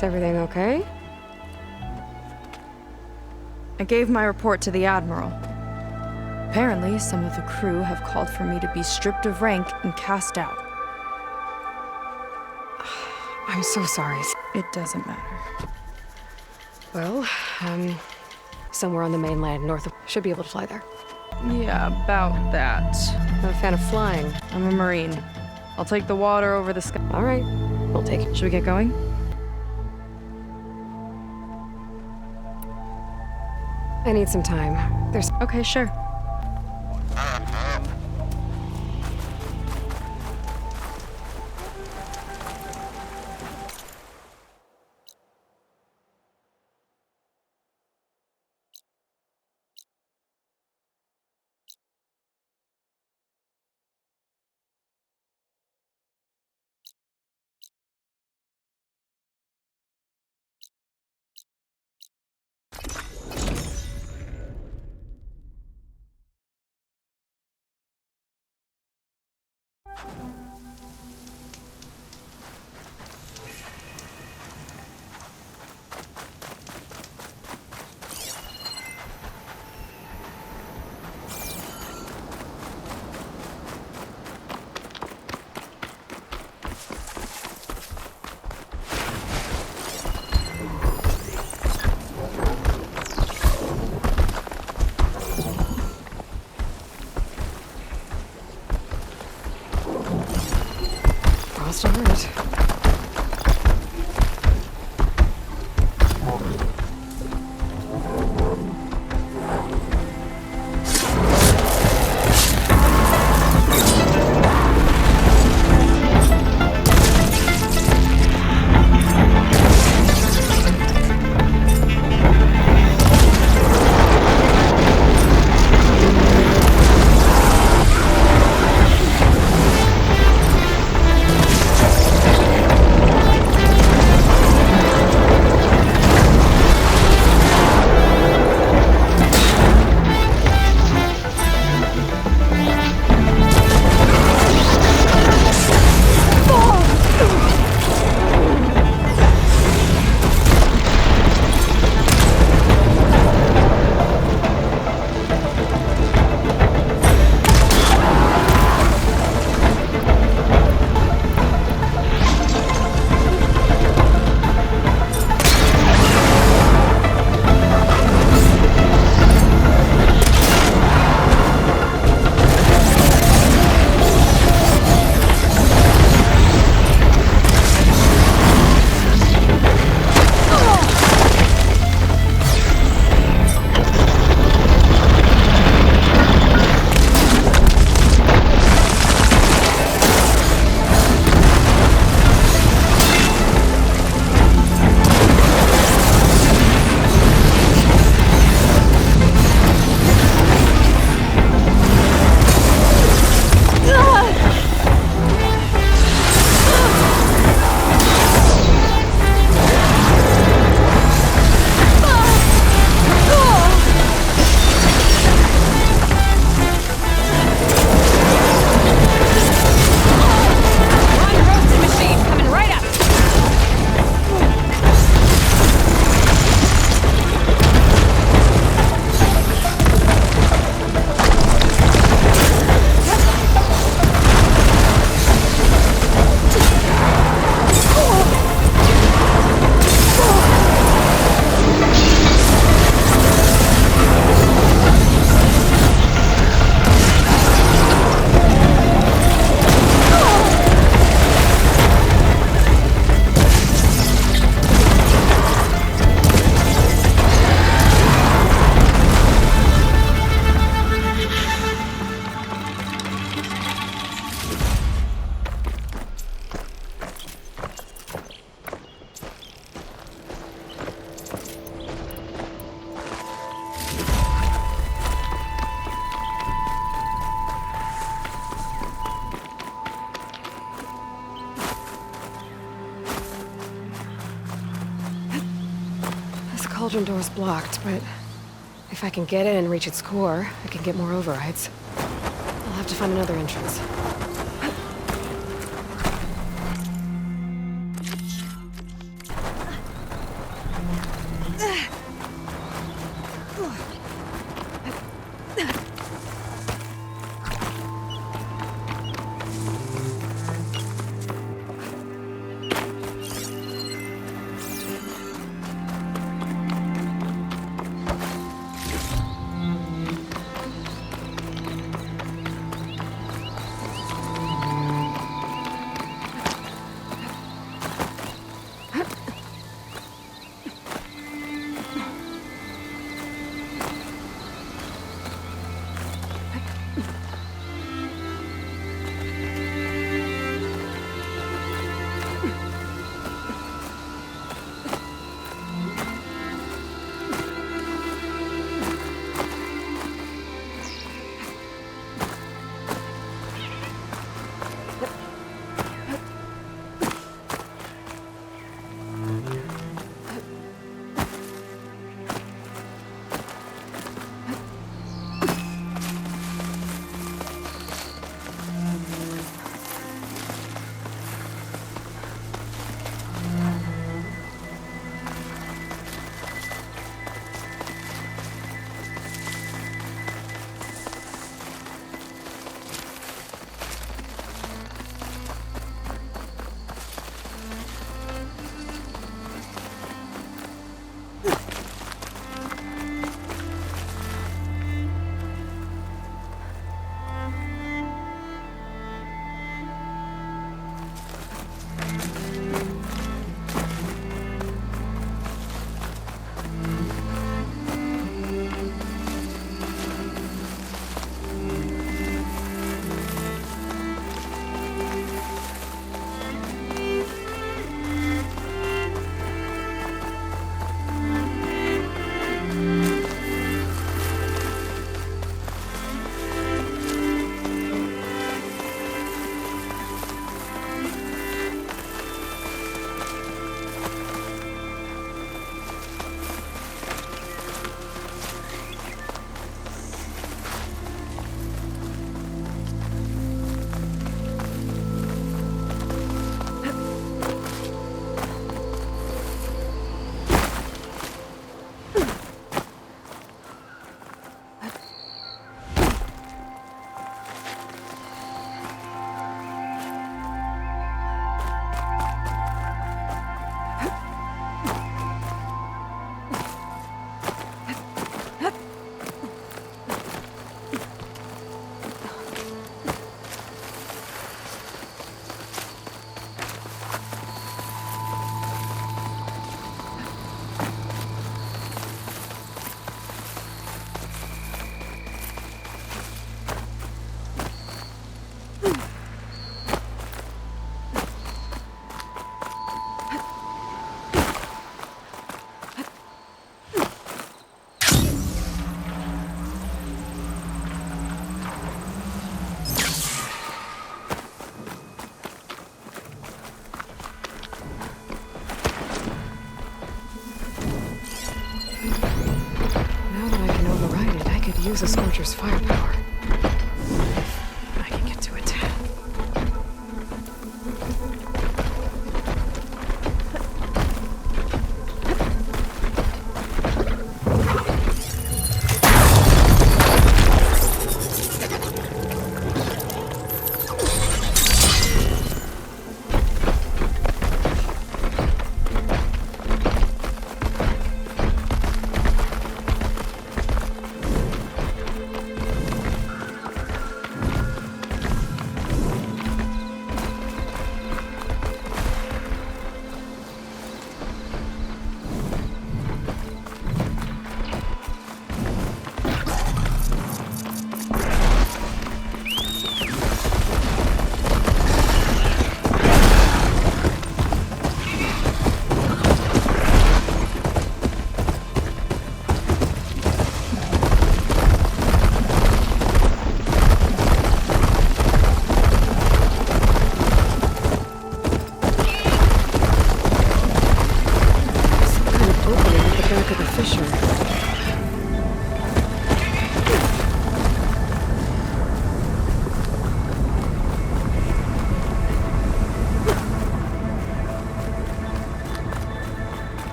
Is everything okay? I gave my report to the Admiral. Apparently, some of the crew have called for me to be stripped of rank and cast out. I'm so sorry. It doesn't matter. Well, somewhere on the mainland, north of... Should be able to fly there. Yeah, about that. Not a fan of flying. I'm a Marine. I'll take the water over the sky. All right, we'll take it. Should we get going? I need some time. There's... Okay, sure. Crossed on it. cauldron door's blocked, but if I can get in and reach its core, I can get more overrides. I'll have to find another entrance. could use a Scorcher's firepower. If I can get to it.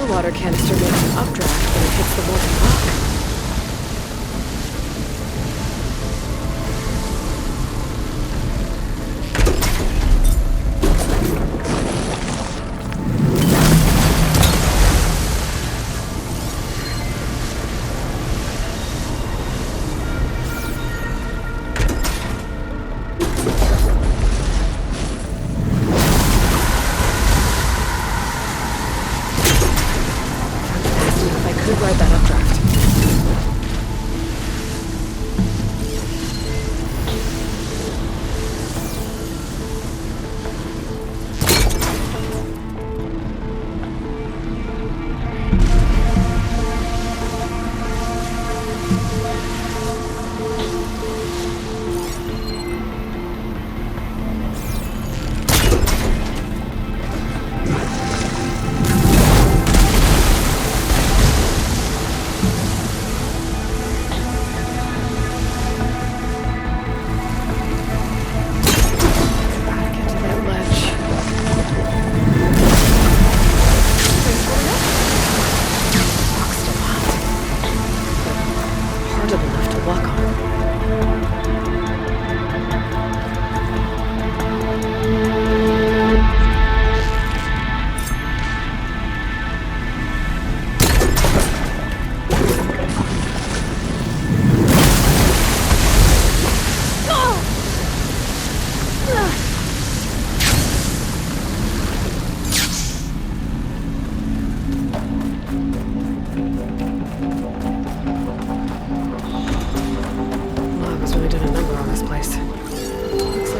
Water canister makes an updraft when it hits the molten rock. Ride that updraft.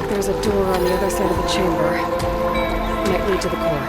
There's a door on the other side of the chamber. Might lead to the core.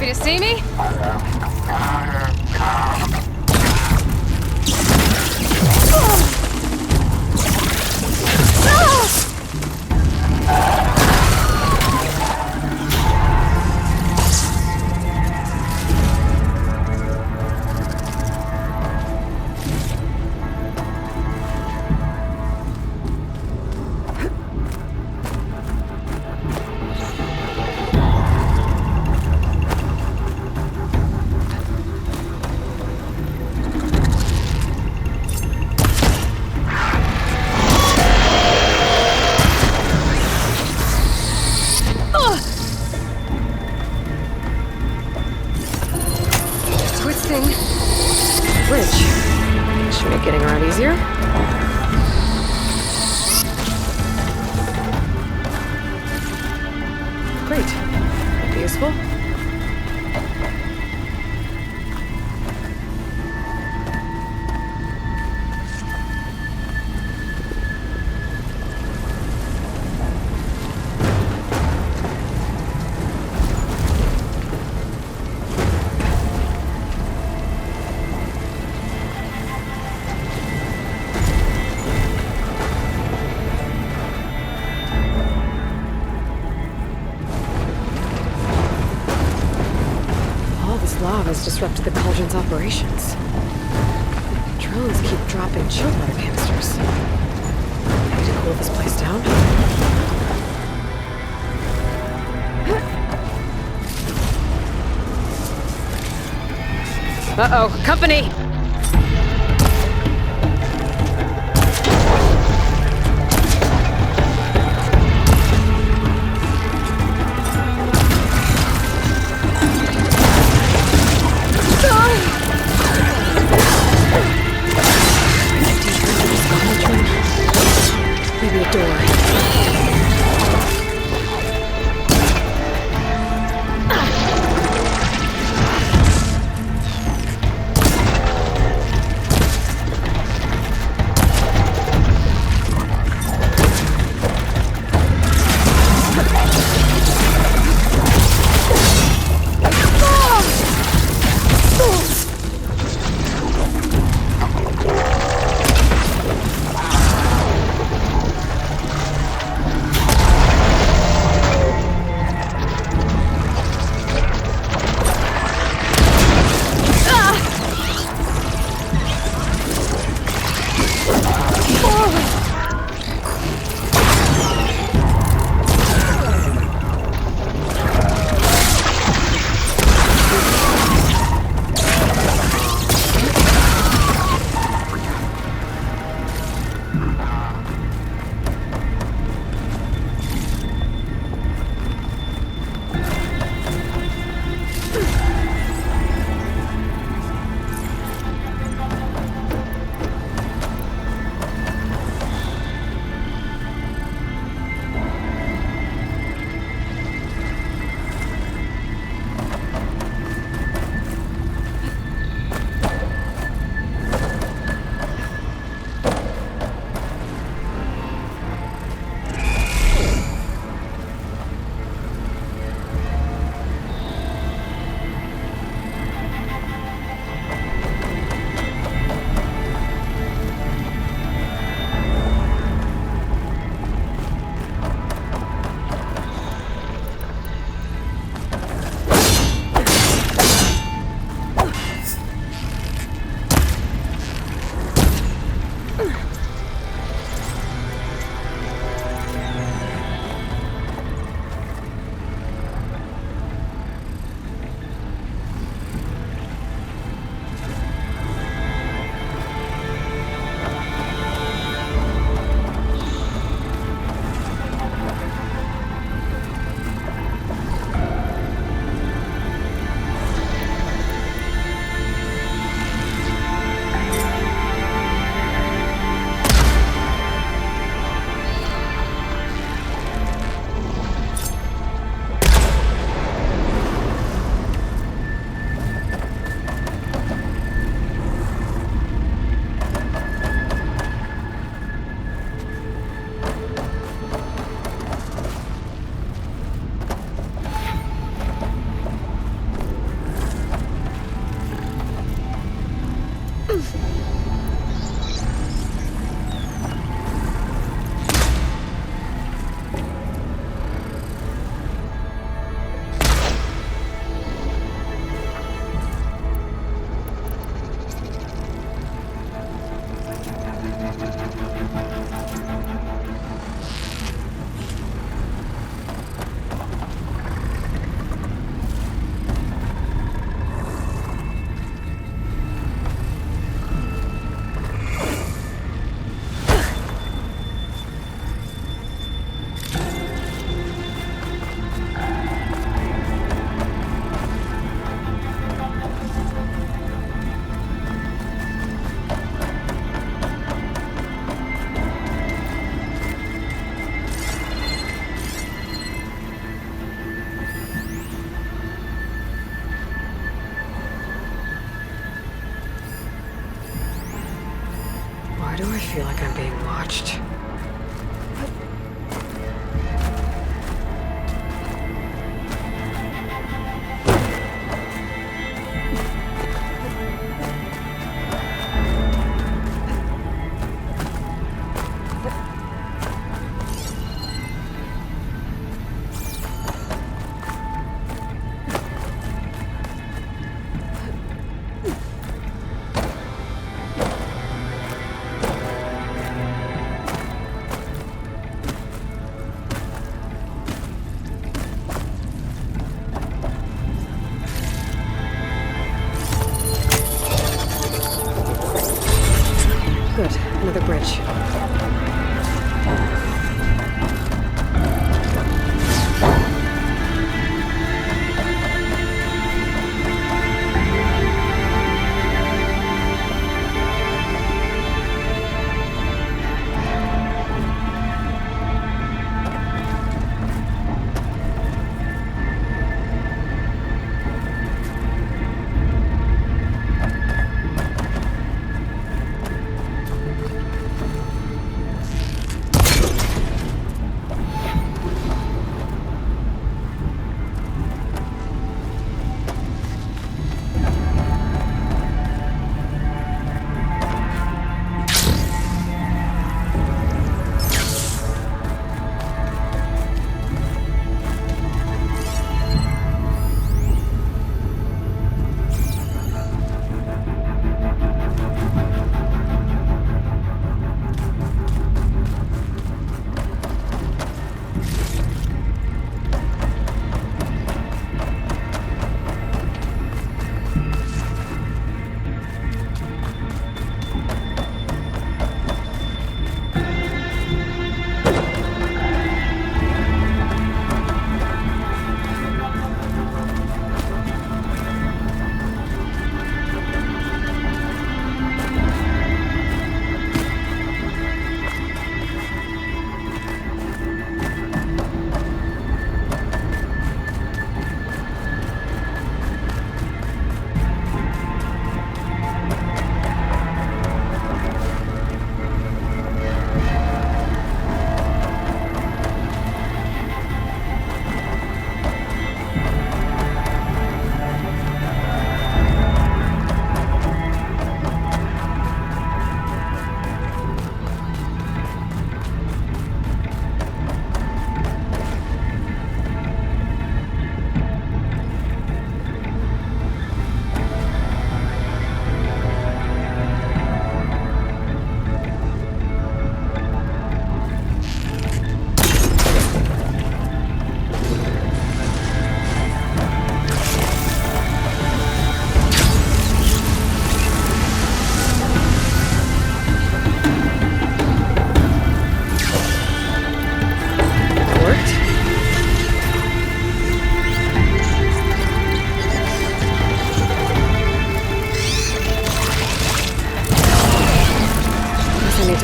Happy to see me? Twisting bridge. Should make getting around easier. Great. That'd be useful. Lava's disrupted the cauldron's operations. Drones keep dropping chill water canisters. Maybe to cool this place down? Uh-oh, company! Maybe a door. Why do I feel like I'm being watched? Good. Another bridge.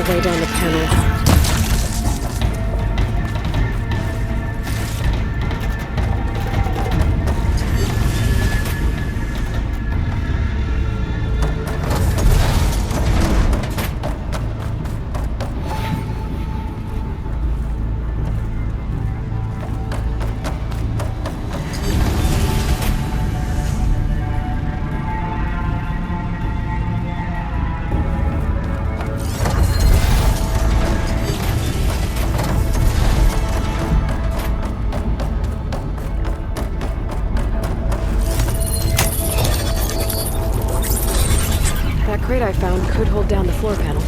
Lay down the panel. That crate I found could hold down the floor panel.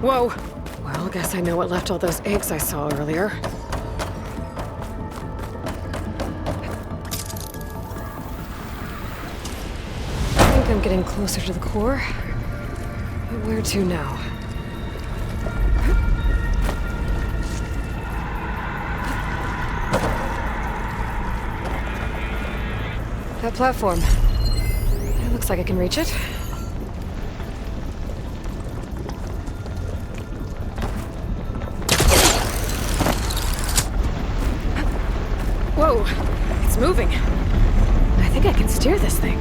Whoa! Well, guess I know what left all those eggs I saw earlier. I think I'm getting closer to the core. But where to now? That platform. It looks like I can reach it. Whoa! It's moving. I think I can steer this thing.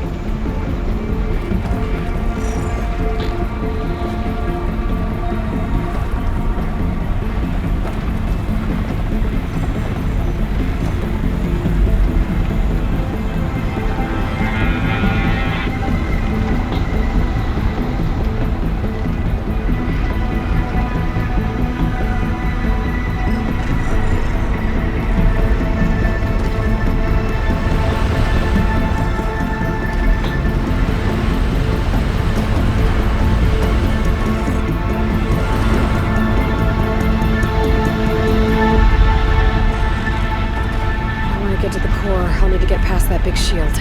I'll need to get past that big shield.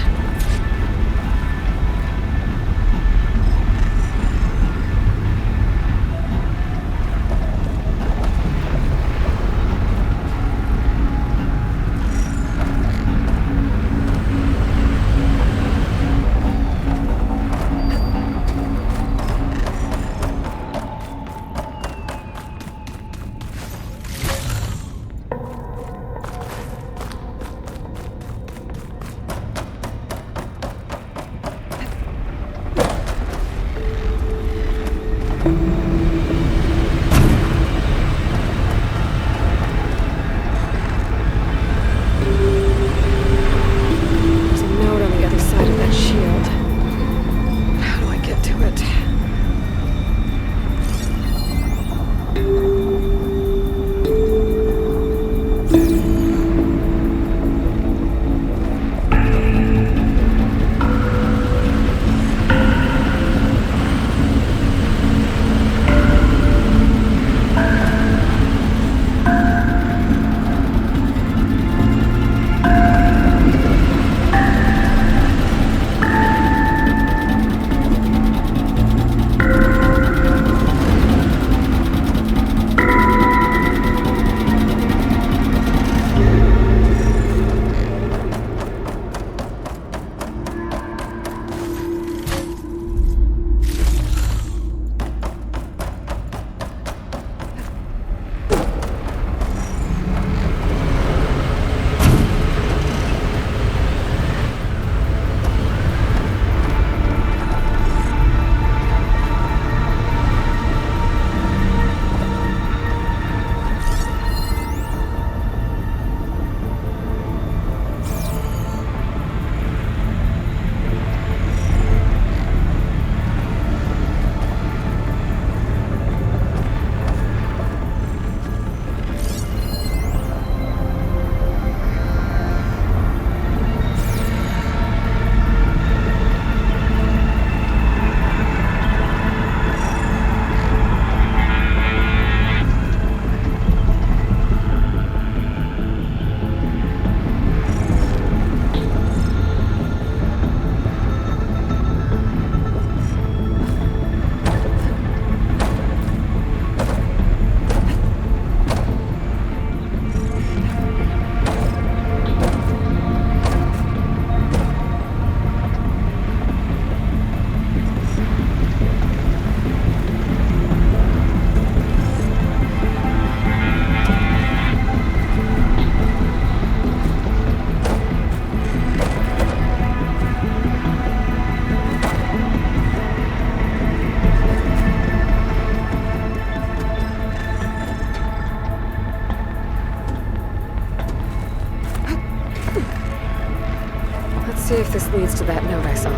See if this leads to that note I saw.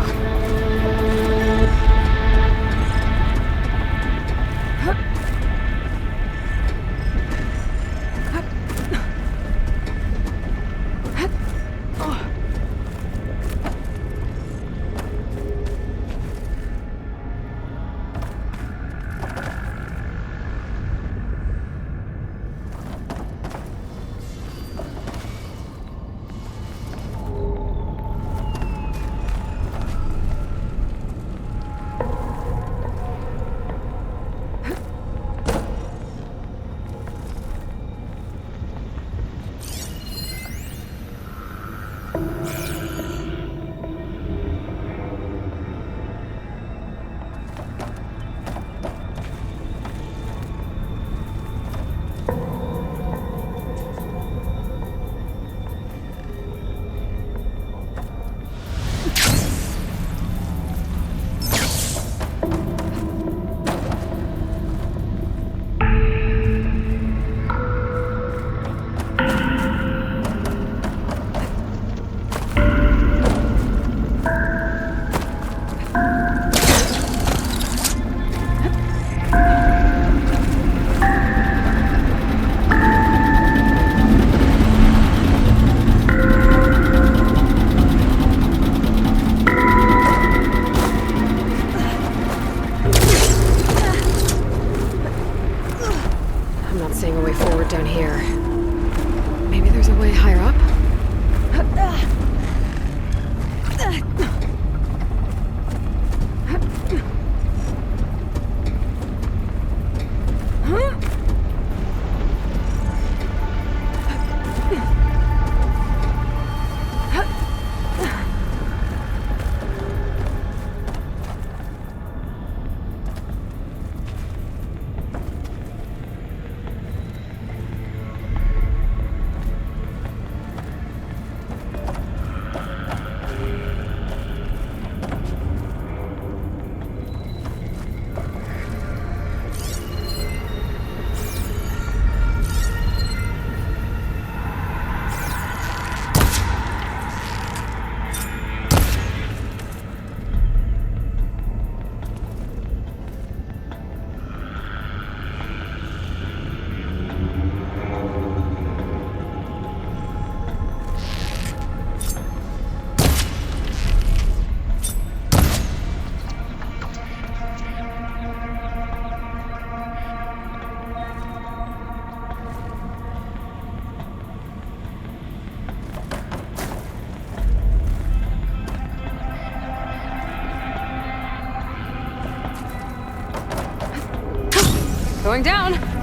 Going down.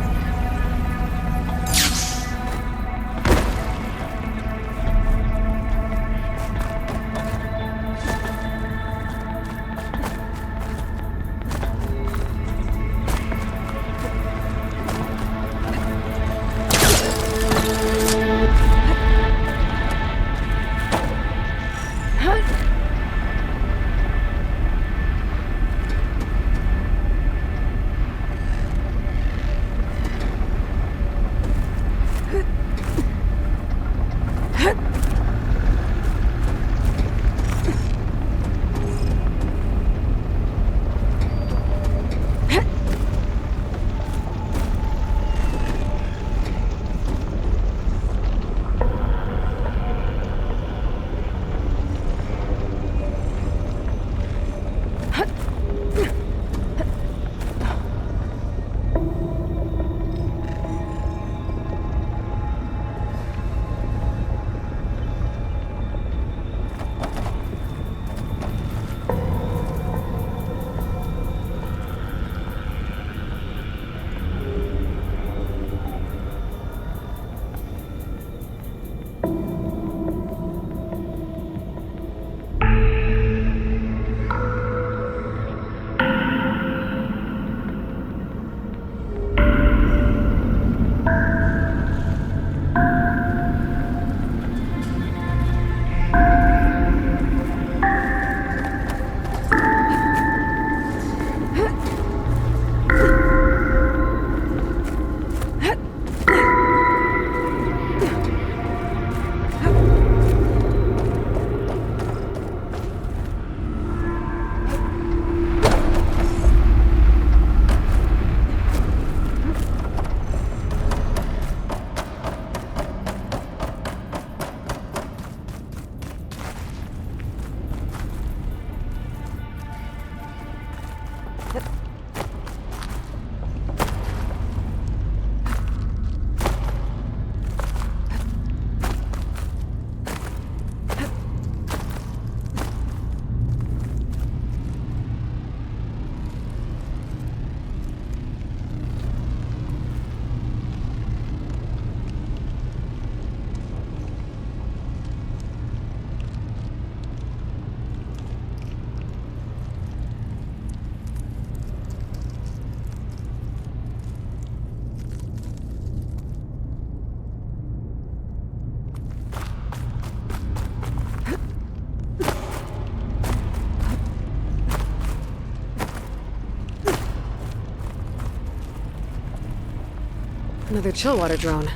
Another chillwater drone.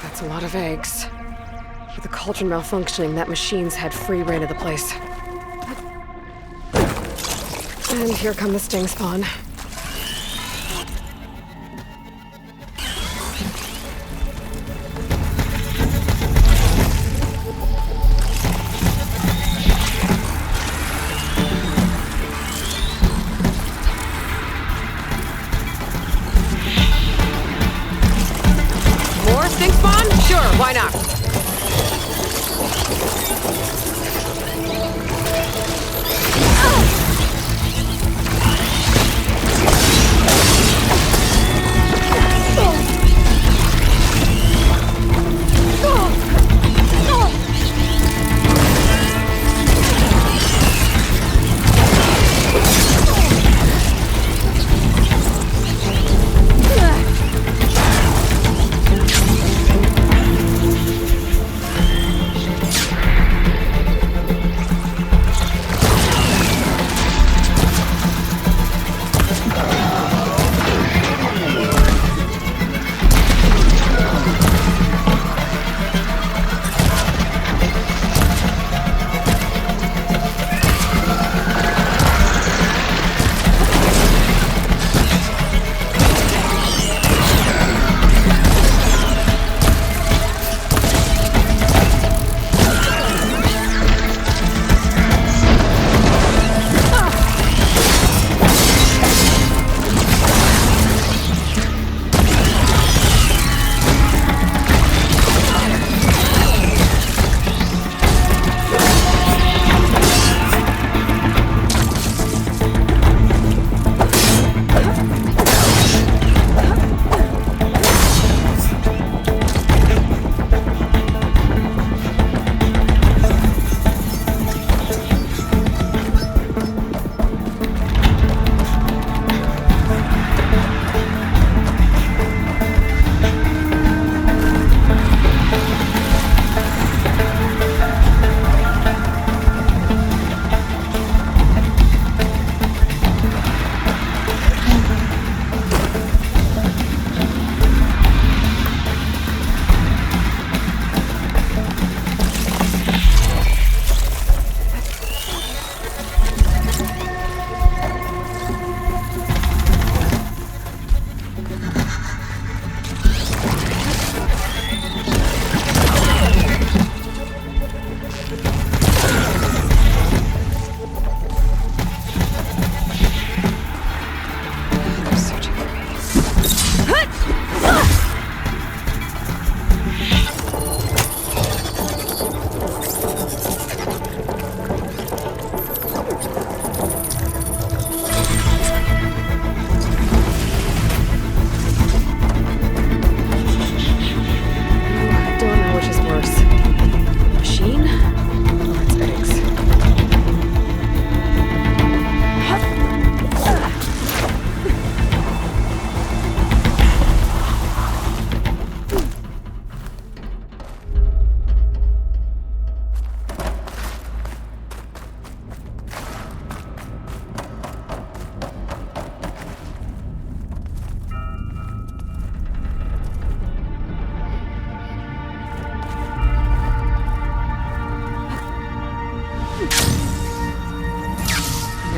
That's a lot of eggs. With the cauldron malfunctioning, that machine's had free reign of the place. And here come the sting spawn. More sting spawn? Sure, why not?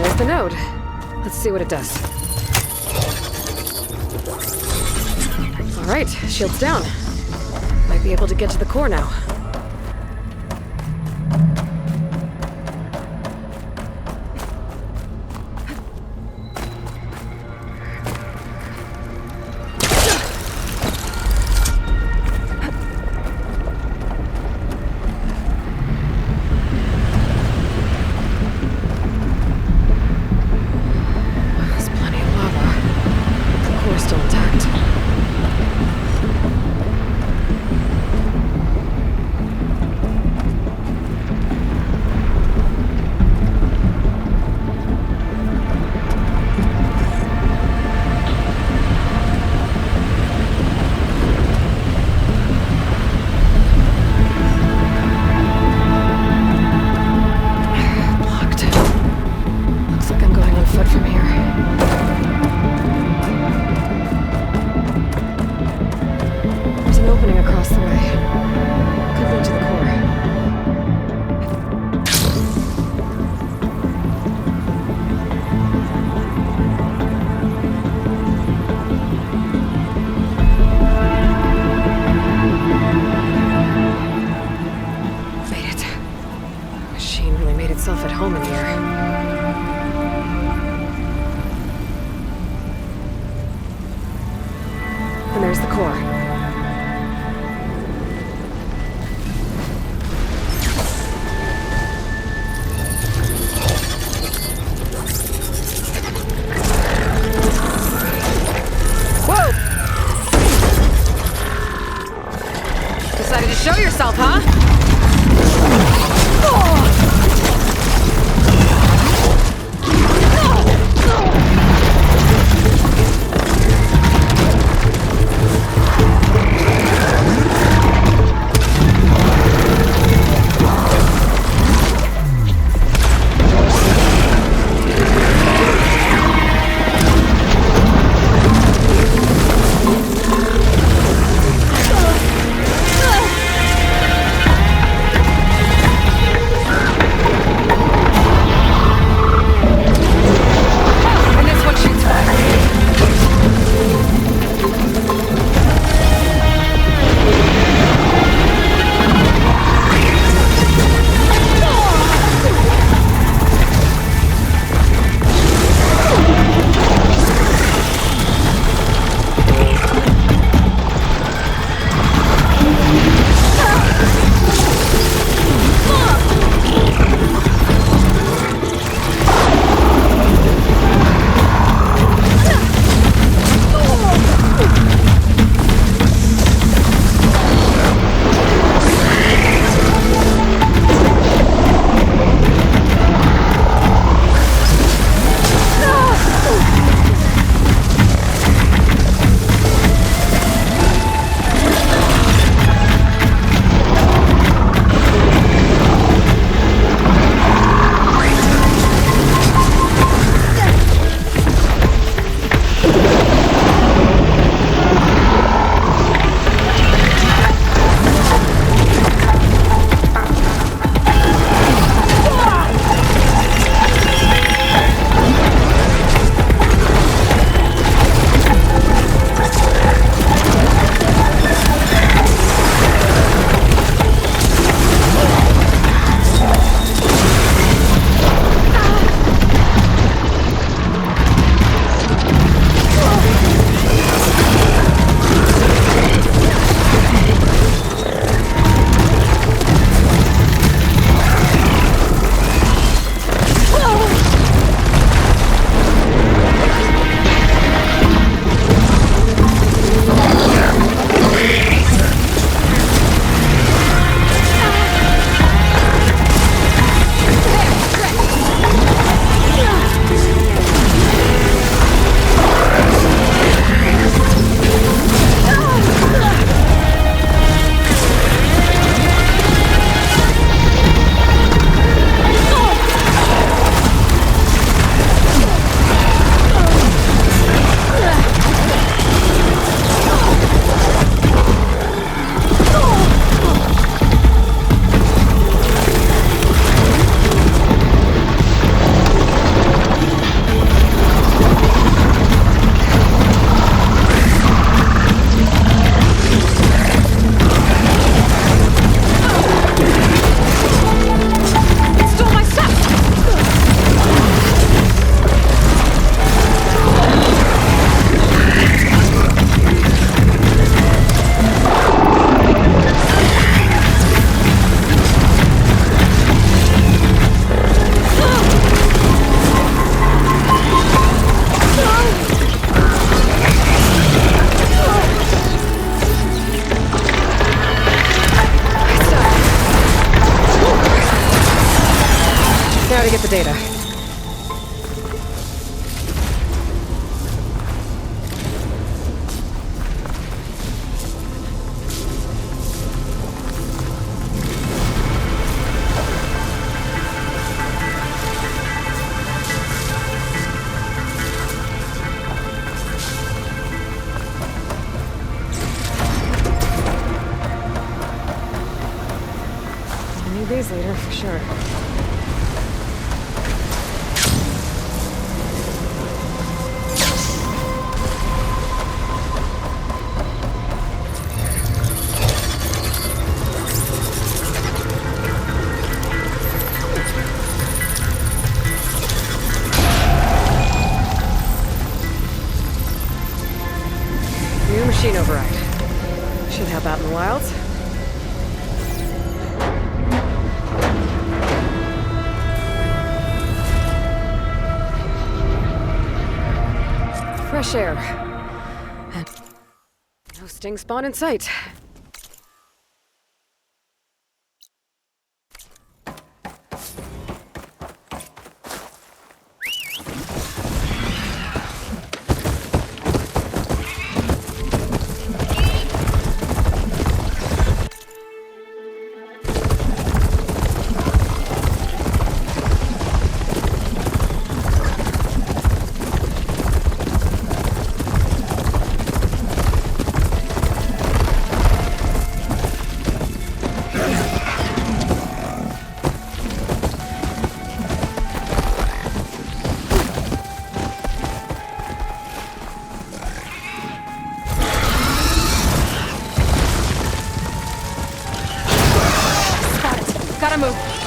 There's the node. Let's see what it does. All right, shield's down. Might be able to get to the core now. Sure. New machine override. Should help out in the wilds. Fresh air. And no sting spawn in sight. Gotta move.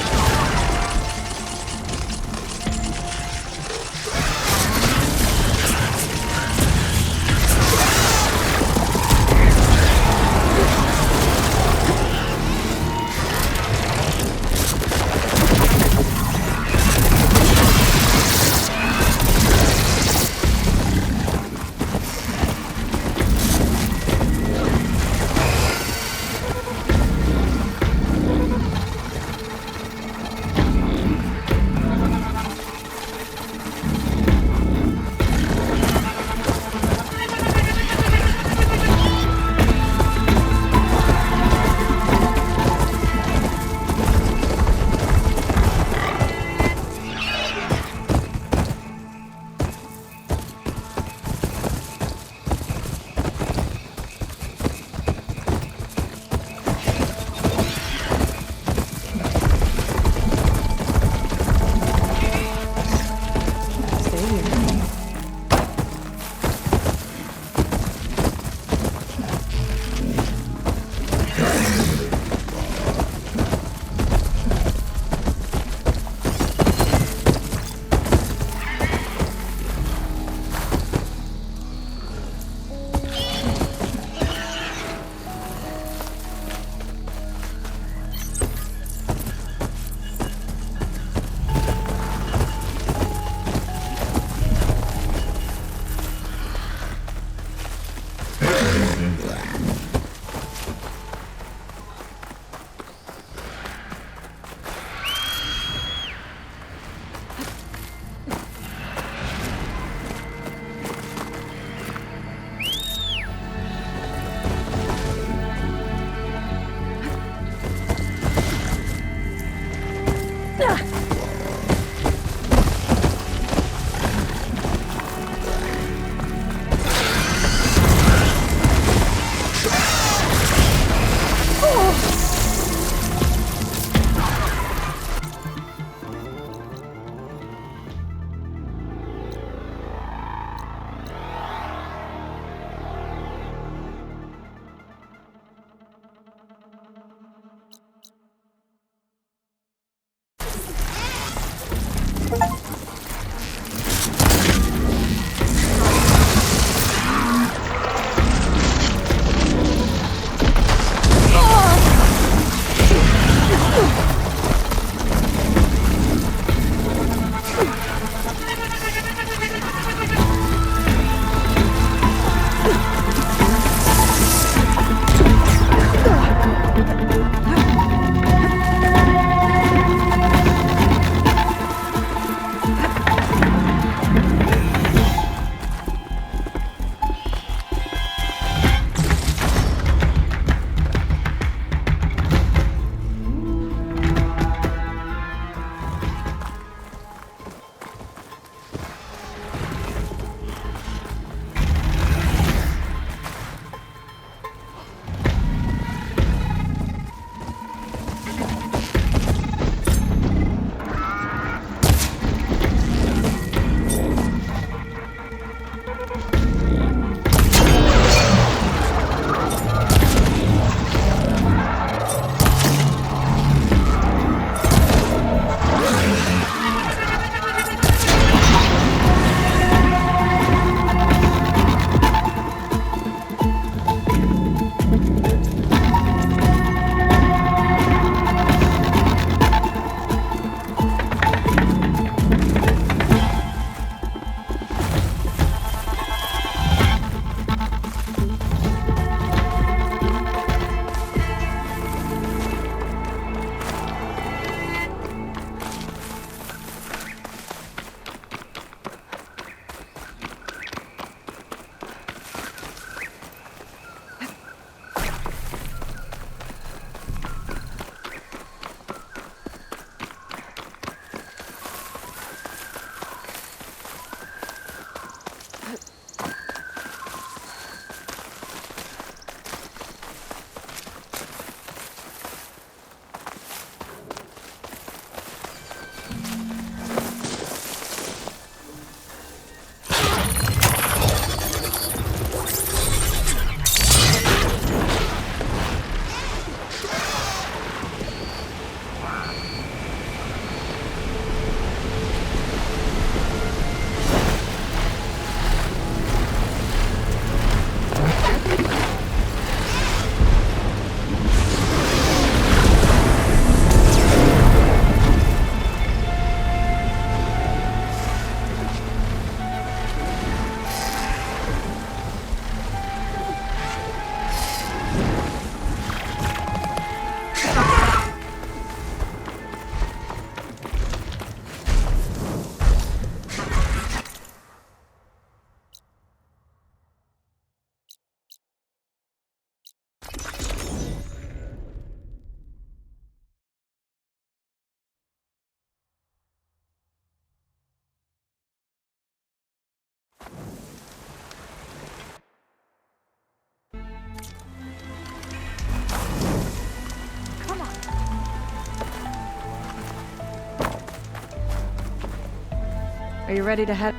Are you ready to head?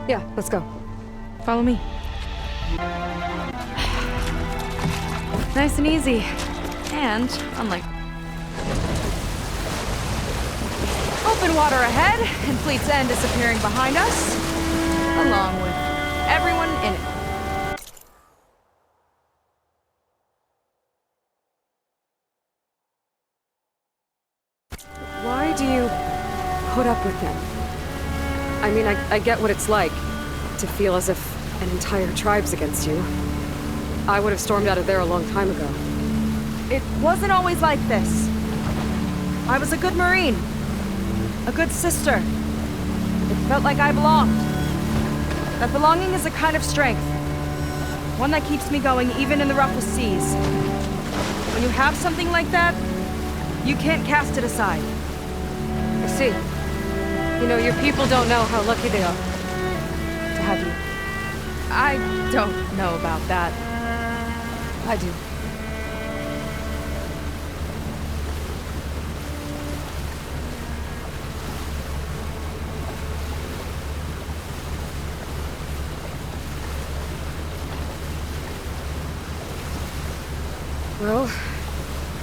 Yeah, let's go. Follow me. Nice and easy. And, unlike... Open water ahead, and Fleet's End disappearing behind us, along with everyone in it. Why do you put up with them? I mean, I get what it's like to feel as if an entire tribe's against you. I would have stormed out of there a long time ago. It wasn't always like this. I was a good Marine. A good sister. It felt like I belonged. That belonging is a kind of strength. One that keeps me going even in the roughest seas. When you have something like that, you can't cast it aside. I see. You know, your people don't know how lucky they are to have you. I don't know about that. I do. Well,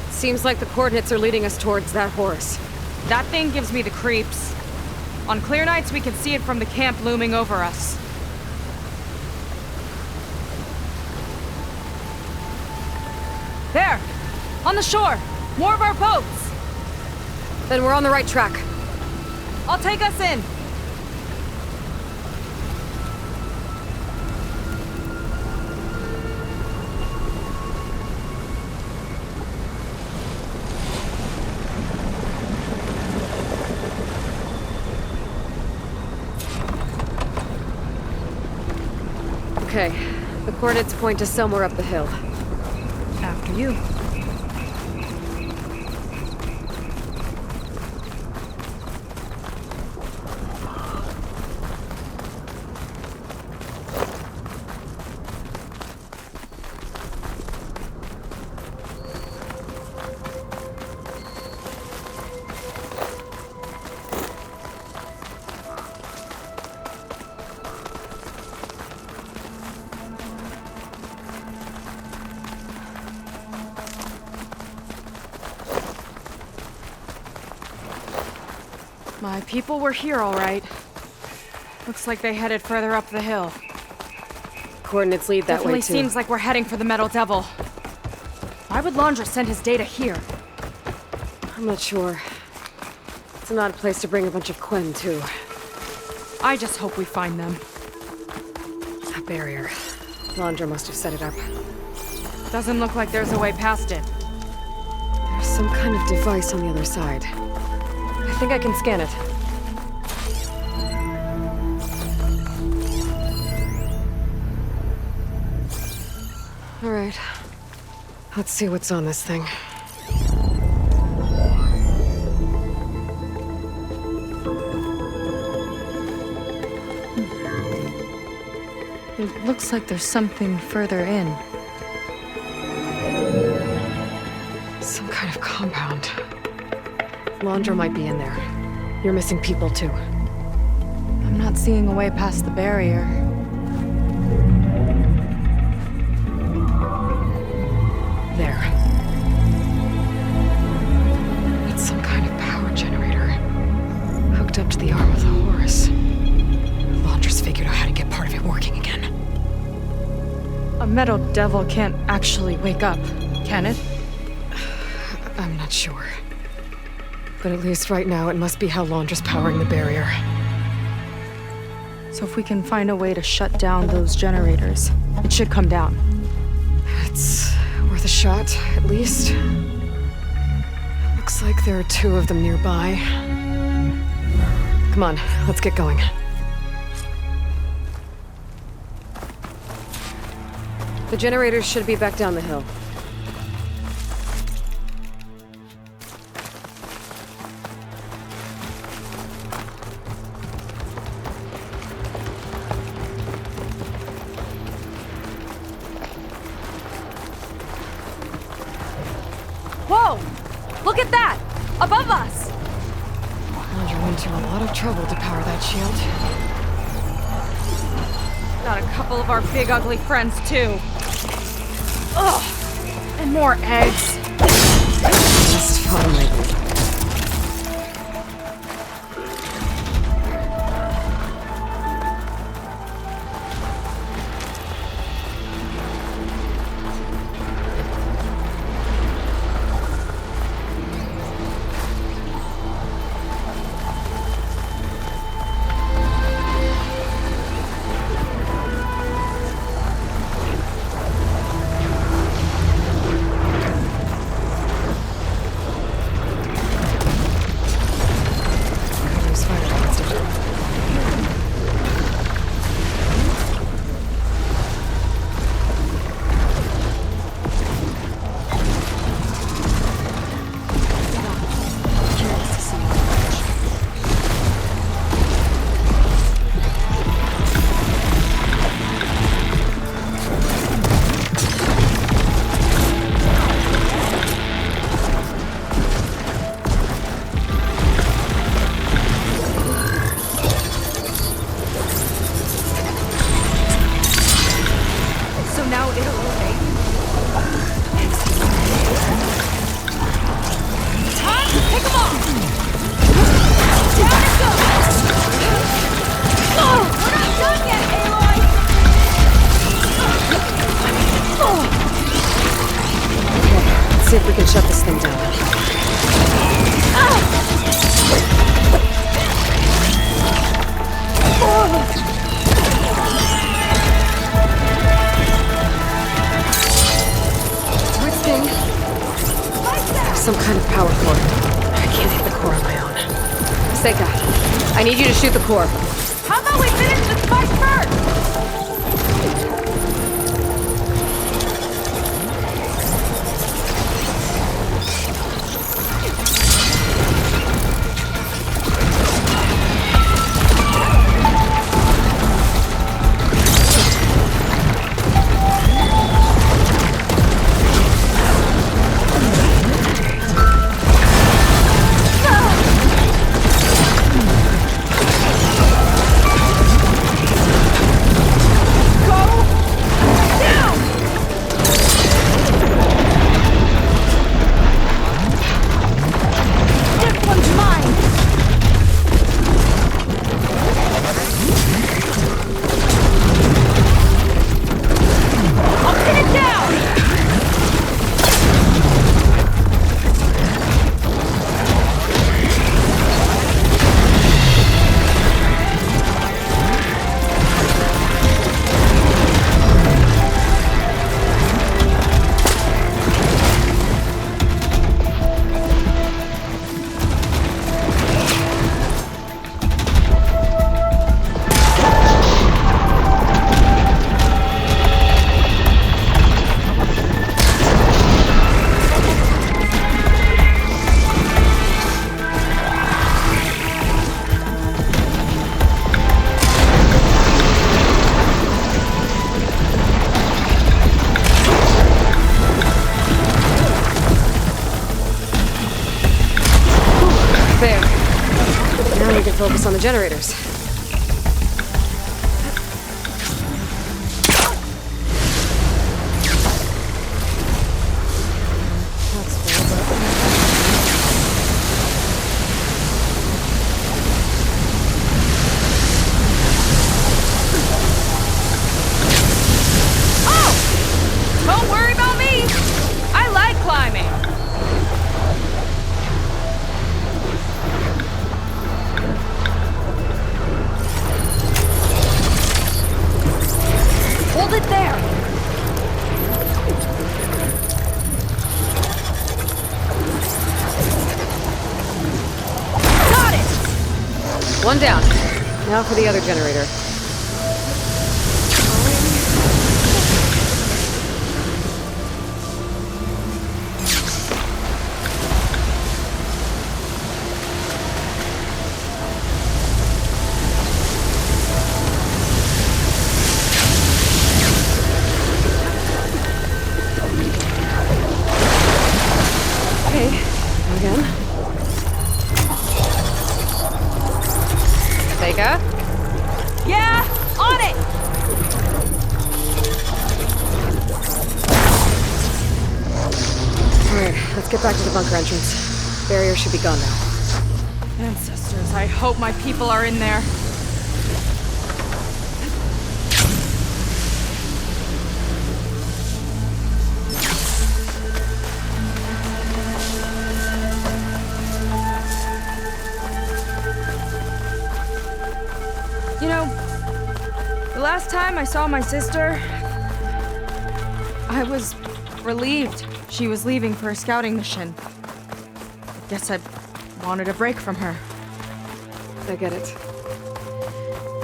seems like the coordinates are leading us towards that horse. That thing gives me the creeps. On clear nights, we can see it from the camp looming over us. There! On the shore! More of our boats! Then we're on the right track. I'll take us in! Okay, the coordinates point to somewhere up the hill. After you. My people were here, all right. Looks like they headed further up the hill. Coordinates lead that way, Definitely too. seems like we're heading for the Metal Devil. Why would Laundra send his data here? I'm not sure. It's an odd place to bring a bunch of Quen to. I just hope we find them. A barrier. Laundra must have set it up. Doesn't look like there's a way past it. There's some kind of device on the other side. I think I can scan it. All right. Let's see what's on this thing. It looks like there's something further in. Some kind of compound. Laundra might be in there. You're missing people, too. I'm not seeing a way past the barrier. There. It's some kind of power generator. Hooked up to the arm of the horse. Laundra's figured out how to get part of it working again. A Metal Devil can't actually wake up, can it? I'm not sure. But at least right now, it must be how Laundra's powering the barrier. So if we can find a way to shut down those generators, it should come down. It's worth a shot, at least. Looks like there are 2 of them nearby. Come on, let's get going. The generators should be back down the hill. Whoa! Look at that! Above us! Laundra into a lot of trouble to power that shield. Got a couple of our big ugly friends too. Ugh! And more eggs. Just finally. See if we can shut this thing down. What's thing? Some kind of power core. I can't hit the core on my own. Seika, I need you to shoot the core. How about we finish this fight first? There. Now we can focus on the generators. Don't worry about me! I like climbing! Hold it there! Got it! One down. Now for the other generator. Okay, again. the bunker entrance. Barrier should be gone now. Ancestors, I hope my people are in there. You know, the last time I saw my sister, I was relieved she was leaving for a scouting mission. I guess I wanted a break from her. I get it.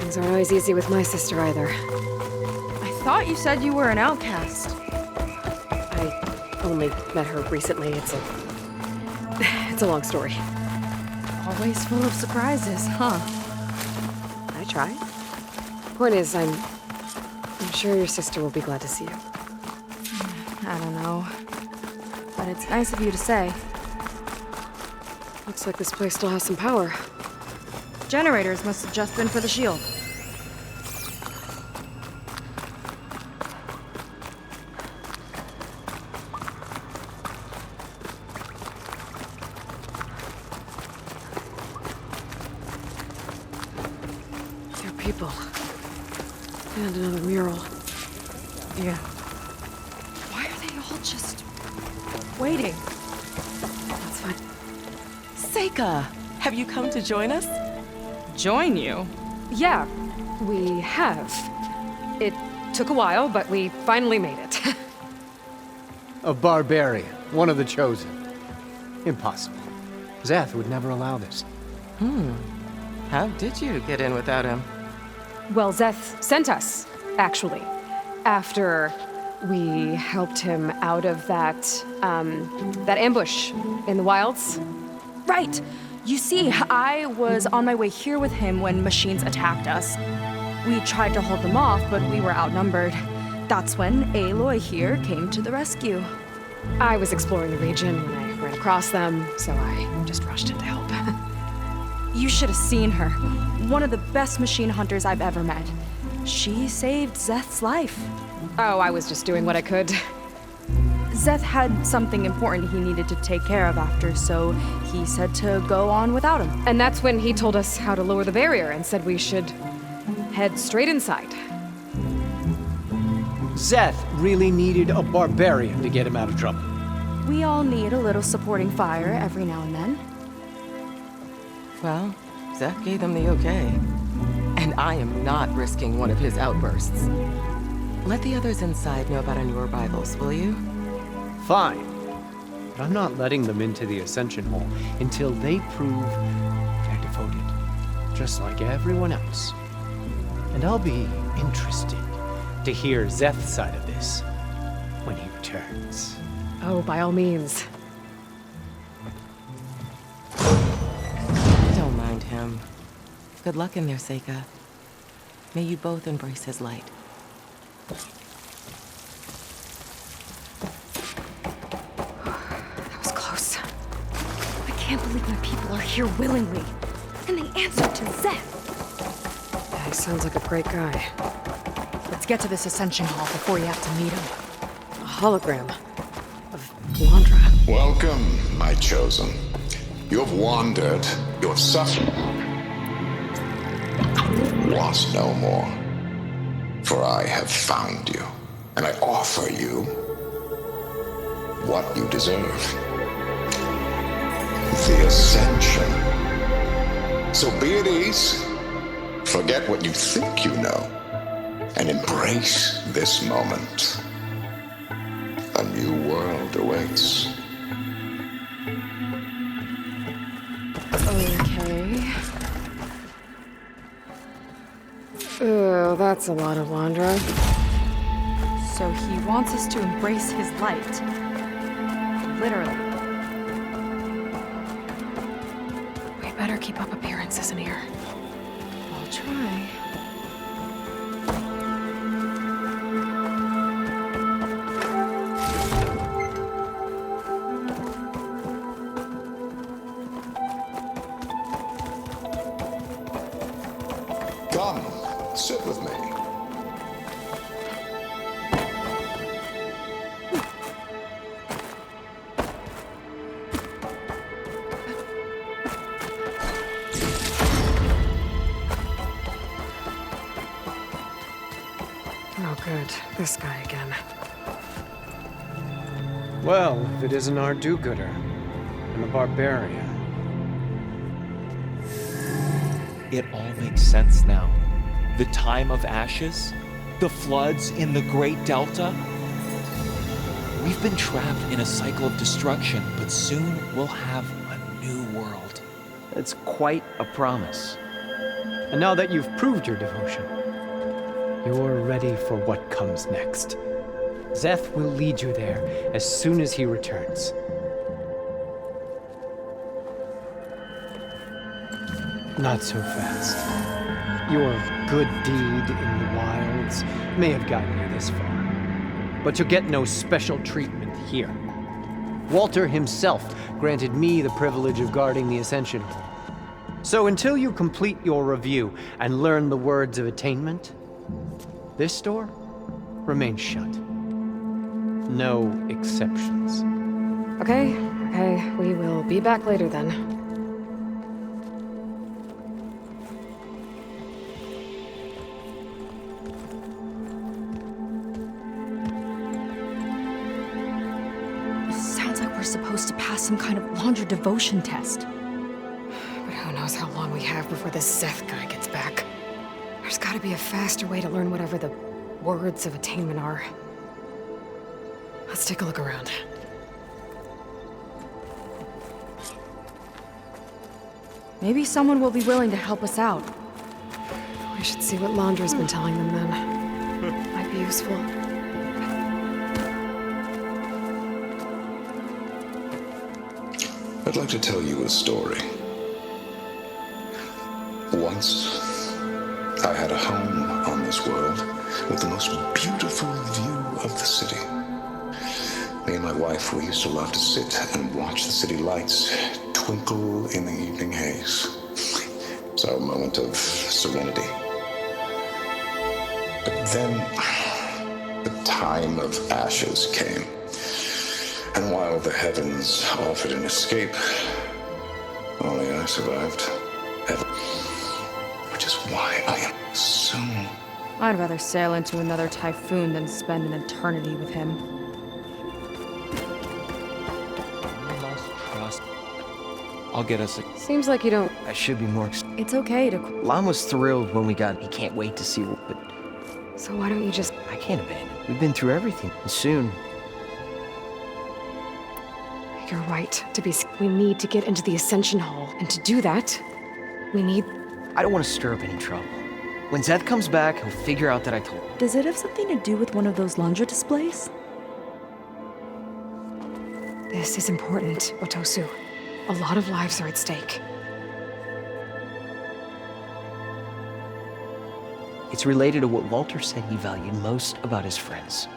Things aren't always easy with my sister either. I thought you said you were an outcast. I only met her recently. It's a long story. Always full of surprises, huh? I try. Point is, I'm sure your sister will be glad to see you. I don't know. But it's nice of you to say. Looks like this place still has some power. Generators must have just been for the shield. There are people. And another mural. Yeah. Why are they all just waiting? That's fine. Seika, have you come to join us? Join you? Yeah, we have. It took a while, but we finally made it. A barbarian, one of the chosen. Impossible. Zeth would never allow this. How did you get in without him? Well, Zeth sent us, actually, after we helped him out of that ambush in the wilds. Right! You see, I was on my way here with him when machines attacked us. We tried to hold them off, but we were outnumbered. That's when Aloy here came to the rescue. I was exploring the region when I ran across them, so I just rushed in to help. You should have seen her. One of the best machine hunters I've ever met. She saved Zeth's life. Oh, I was just doing what I could. Zeth had something important he needed to take care of after, so he said to go on without him. And that's when he told us how to lower the barrier and said we should head straight inside. Zeth really needed a barbarian to get him out of trouble. We all need a little supporting fire every now and then. Well, Zeth gave them the okay. And I am not risking one of his outbursts. Let the others inside know about our new arrivals, will you? Fine. But I'm not letting them into the Ascension Hall until they prove they're devoted. Just like everyone else. And I'll be interested to hear Zeth's side of this when he returns. Oh, by all means. Don't mind him. Good luck in there, Seika. May you both embrace his light. That was close. I can't believe my people are here willingly. And they answered to Zeth. Yeah, he sounds like a great guy. Let's get to this Ascension Hall before you have to meet him. A hologram of Landra. Welcome, my chosen. You have wandered, you have suffered. Was no more. For I have found you, and I offer you what you deserve. The Ascension. So be at ease, forget what you think you know, and embrace this moment. A new world awaits. Okay. Oh, that's a lot of Landra. So he wants us to embrace his light. Literally. We better keep up appearances in here. I'll try. Come, sit with me. Oh, good. This guy again. Well, if it isn't our do-gooder, and a barbarian. It all makes sense now. The time of ashes, the floods in the Great Delta. We've been trapped in a cycle of destruction, but soon we'll have a new world. It's quite a promise. And now that you've proved your devotion, you're ready for what comes next. Zeth will lead you there as soon as he returns. Not so fast. Your good deed in the wilds may have gotten you this far, but you'll get no special treatment here. Walter himself granted me the privilege of guarding the Ascension Hall. So until you complete your review and learn the words of attainment, this door remains shut. No exceptions. Okay, we will be back later then. Sounds like we're supposed to pass some kind of laundry devotion test. But who knows how long we have before this Zeth guy gets back. There's gotta be a faster way to learn whatever the words of attainment are. Let's take a look around. Maybe someone will be willing to help us out. We should see what Laundra's been telling them then. Might be useful. I'd like to tell you a story. Once, I had a home on this world with the most beautiful view of the city. Me and my wife, we used to love to sit and watch the city lights twinkle in the evening haze. It's our moment of serenity. But then, the time of ashes came. And while the heavens offered an escape, only I survived. Which is why I am so... I'd rather sail into another typhoon than spend an eternity with him. We must trust. I'll get us a... Seems like you don't... I should be more. It's okay to... Lon was thrilled when we got. He can't wait to see. But So why don't you just... I can't abandon. We've been through everything. And soon, You're right. We need to get into the Ascension Hall. And to do that, we need... I don't want to stir up any trouble. When Zeth comes back, he'll figure out that I told him. Does it have something to do with one of those laundry displays? This is important, Otosu. A lot of lives are at stake. It's related to what Walter said he valued most about his friends.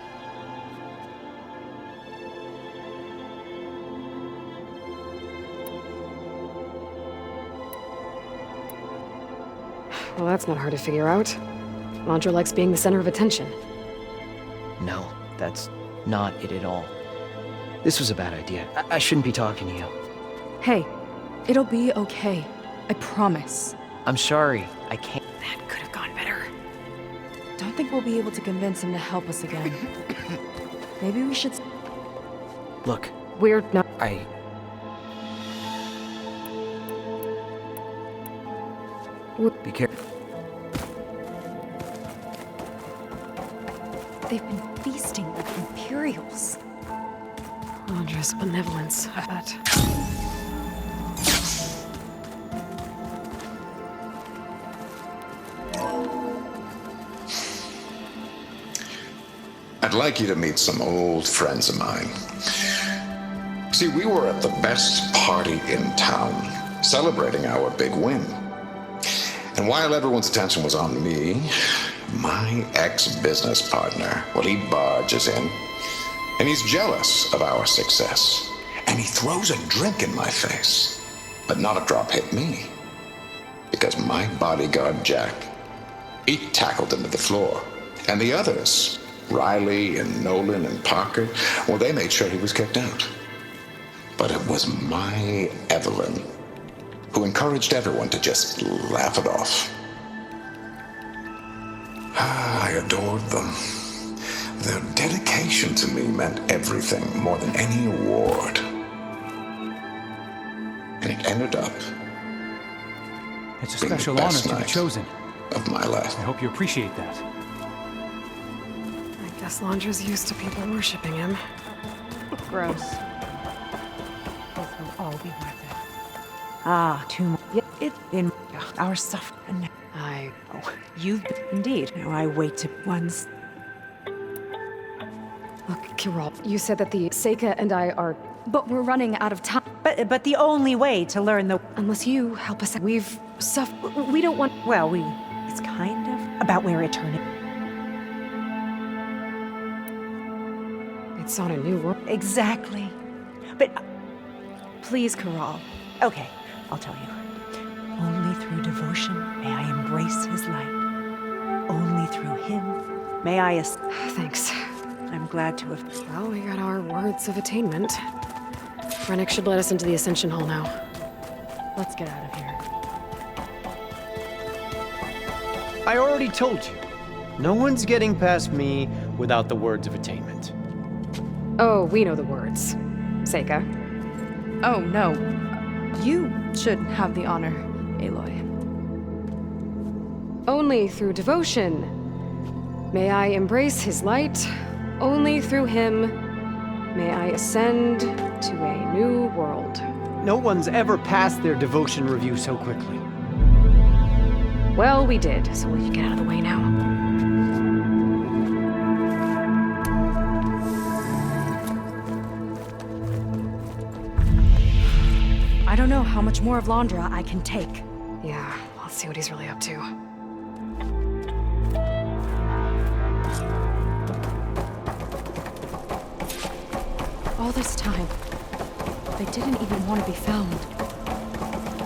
Well, that's not hard to figure out. Laundra likes being the center of attention. No, that's not it at all. This was a bad idea. I shouldn't be talking to you. Hey, it'll be okay. I promise. I'm sorry. I can't. That could have gone better. Don't think we'll be able to convince him to help us again. Maybe we should... Look, We're not... Be careful. They've been feasting like Imperials. Laundra's benevolence, I bet. I'd like you to meet some old friends of mine. See, we were at the best party in town, celebrating our big win. And while everyone's attention was on me, my ex-business partner, well, he barges in, and he's jealous of our success. And he throws a drink in my face, but not a drop hit me. Because my bodyguard, Jack, he tackled him to the floor. And the others, Riley and Nolan and Parker, well, they made sure he was kicked out. But it was my Evelyn who encouraged everyone to just laugh it off. I adored them. Their dedication to me meant everything, more than any award. And it ended up It's a being the special honor best to be night chosen. of my life. I hope you appreciate that. I guess Londra's used to people worshipping him. Gross. This will all be worth it. Ah, too much. It's been our suffering. You've been indeed. Now I wait to once. Look, Kirol, you said that the Seika and I are... But we're running out of time. But the only way to learn the... Unless you help us out. We don't want... Well, it's kind of about where eternity... It's on a new world. Exactly. But... Please, Karal. Okay, I'll tell you. Only through devotion may I embrace his light. Only through him may I... Thanks. I'm glad to have... Well, we got our words of attainment. Rennick should let us into the Ascension Hall now. Let's get out of here. I already told you. No one's getting past me without the words of attainment. Oh, we know the words. Seika. Oh, no. You should have the honor, Aloy. Only through devotion may I embrace his light. Only through him may I ascend to a new world. No one's ever passed their devotion review so quickly. Well, we did, so we can get out of the way now. I don't know how much more of Londra I can take. Yeah, let's see what he's really up to. All this time, they didn't even want to be found.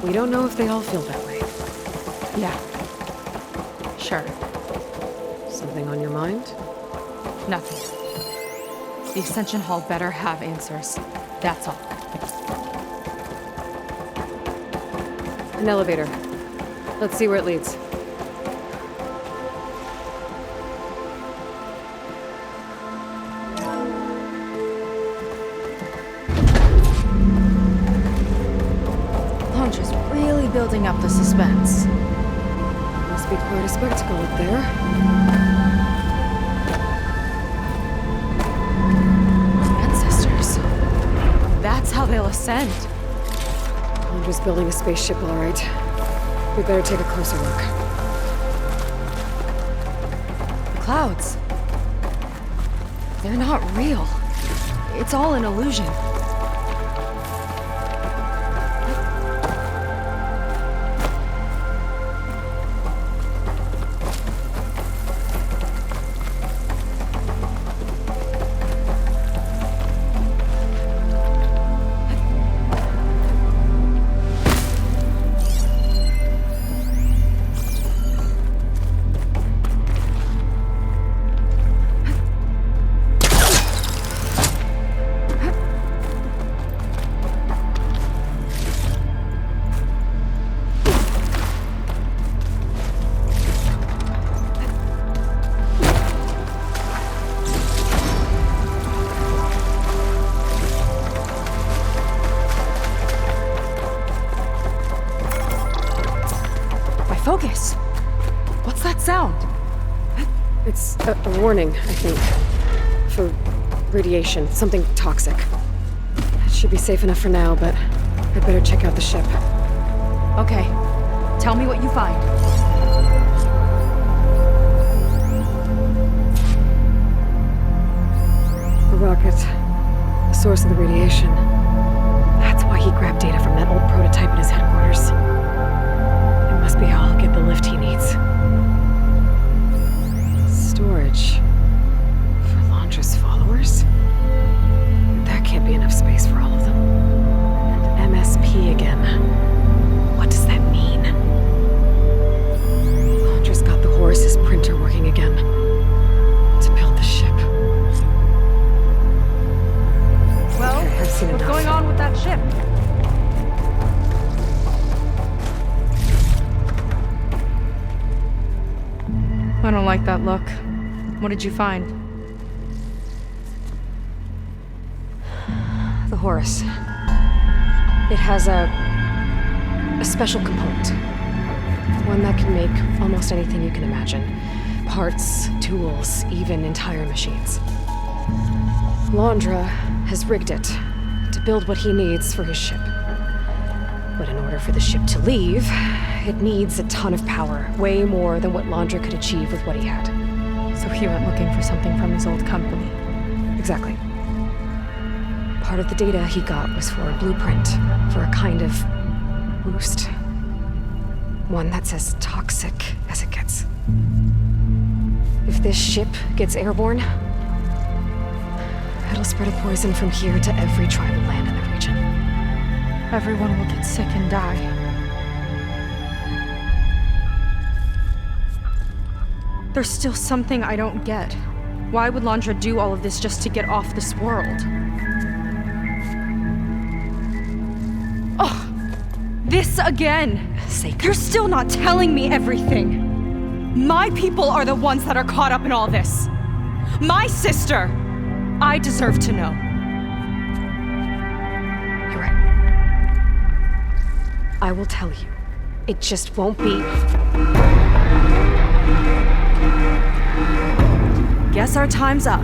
We don't know if they all feel that way. Yeah. Sure. Something on your mind? Nothing. The Ascension Hall better have answers. That's all. An elevator. Let's see where it leads. Londra's really building up the suspense. Must be quite a spectacle up there. Ancestors. That's how they'll ascend. I'm just building a spaceship, all right. We better take a closer look. The clouds. They're not real. It's all an illusion. Focus! What's that sound? It's a warning, I think. For radiation, something toxic. It should be safe enough for now, but I'd better check out the ship. Okay. Tell me what you find. The rocket. The source of the radiation. That's why he grabbed data from that old prototype in his headquarters. It must be how he'll get the lift he needs. Storage. For Londra's followers? That can't be enough space for all of them. And MSP again. What does that mean? Londra's got the Horus's printer working again. To build the ship. Well, I've seen what's enough. going on with that ship? I don't like that look. What did you find? The Horus. It has a special component. One that can make almost anything you can imagine. Parts, tools, even entire machines. Laundra has rigged it to build what he needs for his ship. But in order for the ship to leave, it needs a ton of power, way more than what Laundra could achieve with what he had. So he went looking for something from his old company. Exactly. Part of the data he got was for a blueprint for a kind of boost. One that's as toxic as it gets. If this ship gets airborne, it'll spread a poison from here to every tribal land in the region. Everyone will get sick and die. There's still something I don't get. Why would Laundra do all of this just to get off this world? Oh, this again! You're still not telling me everything! My people are the ones that are caught up in all this! My sister! I deserve to know. You're right. I will tell you. It just won't be. Guess our time's up.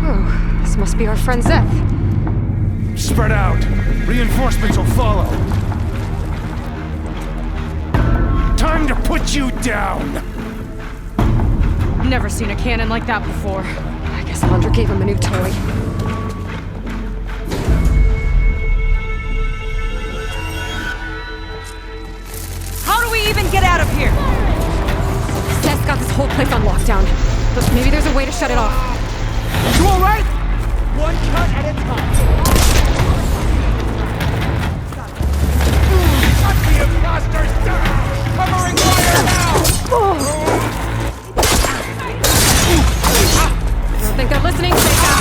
Oh, this must be our friend Zeth. Spread out. Reinforcements will follow. Time to put you down! Never seen a cannon like that before. I guess Laundra gave him a new toy. How do we even get out of here? Zeth's got this whole place on lockdown. But maybe there's a way to shut it off. You alright? One cut at a time. Shut the imposters down! Covering fire now! I don't think they're listening, Seika.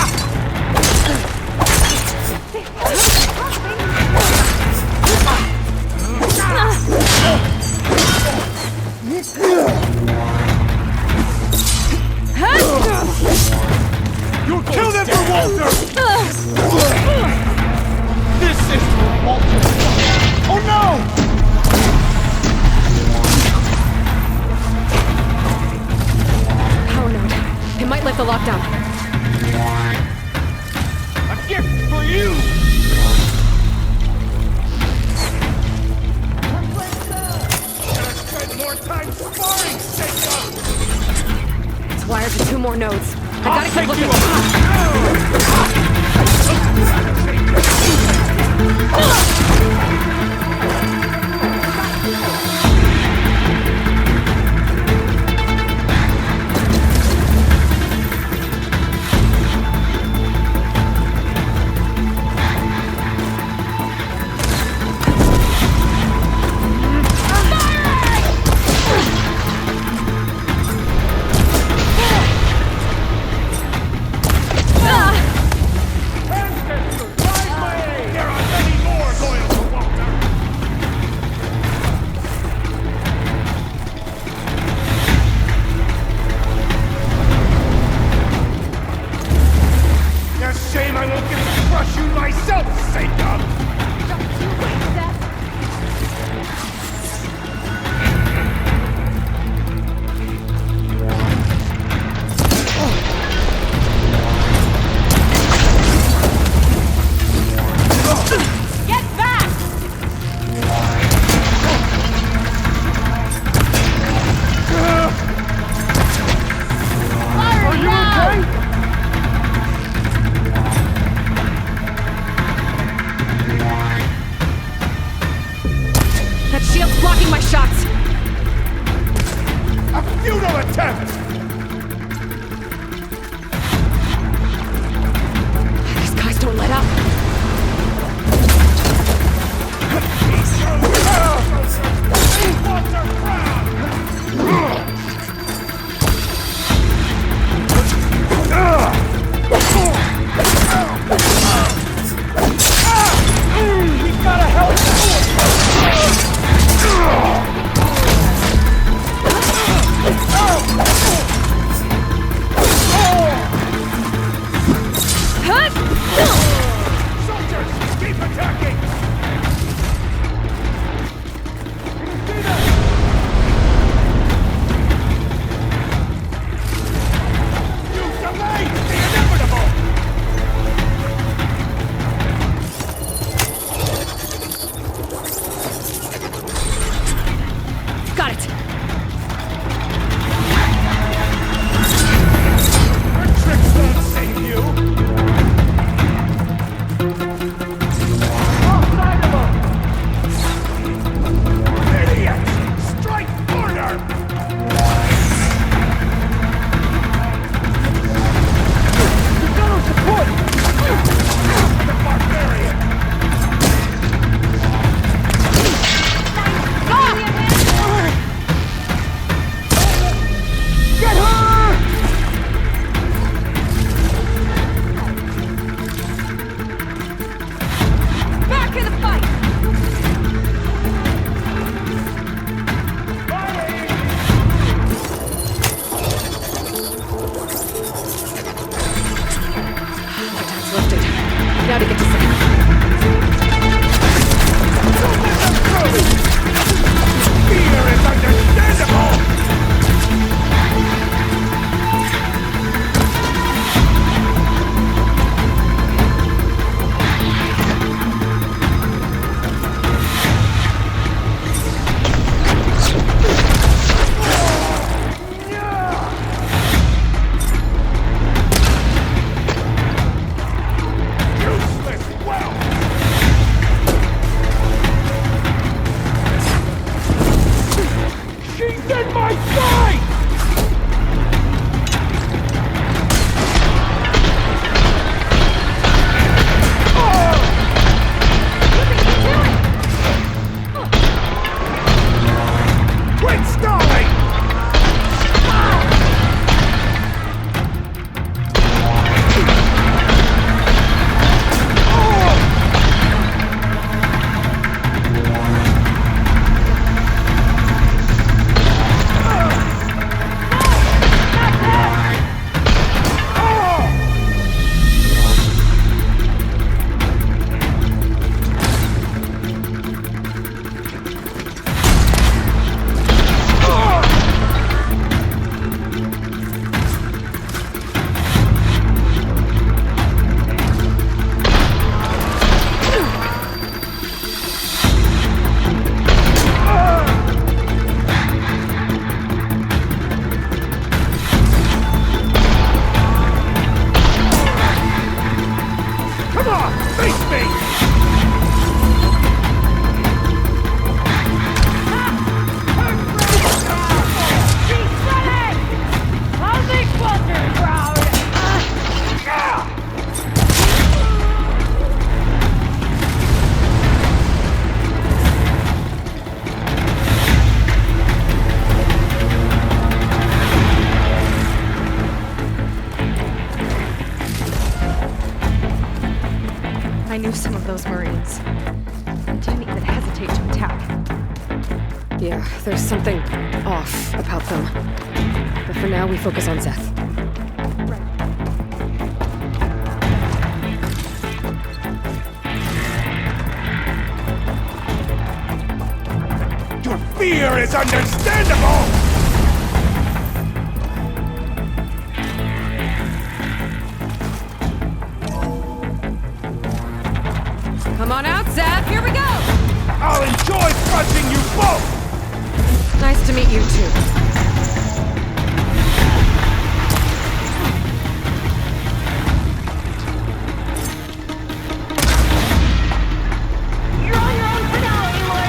You'll kill them for Walter! This is for Walter. Oh no! Power node. It might lift the lockdown. A gift for you! Gotta spend more time sparring, Seika! It's wired to 2 more nodes. I gotta keep looking. There are many more loyal to Walter! My side! Quit stalling! Come on, face me! I knew some of those Marines. I didn't even hesitate to attack. Yeah, there's something off about them. But for now, we focus on Zeth. Your fear is understandable! Come on out, Zeth! Here we go! I'll enjoy crushing you both! Nice to meet you, too. You're on your own for now, Aloy!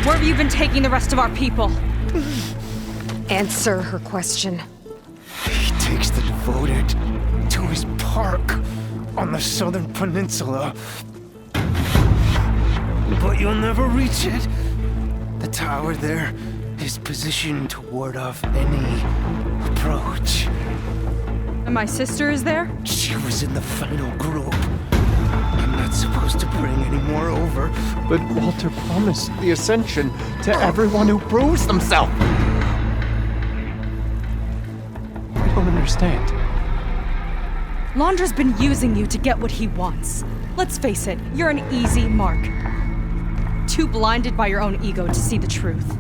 Where have you been taking the rest of our people? Answer her question. He takes the devoted to his park on the southern peninsula. But you'll never reach it. The tower there is positioned to ward off any approach. And my sister is there? She was in the final group. I'm not supposed to bring any more over. But Walter promised the Ascension to everyone who proves themselves. I don't understand. Londra's been using you to get what he wants. Let's face it, you're an easy mark. Too blinded by your own ego to see the truth.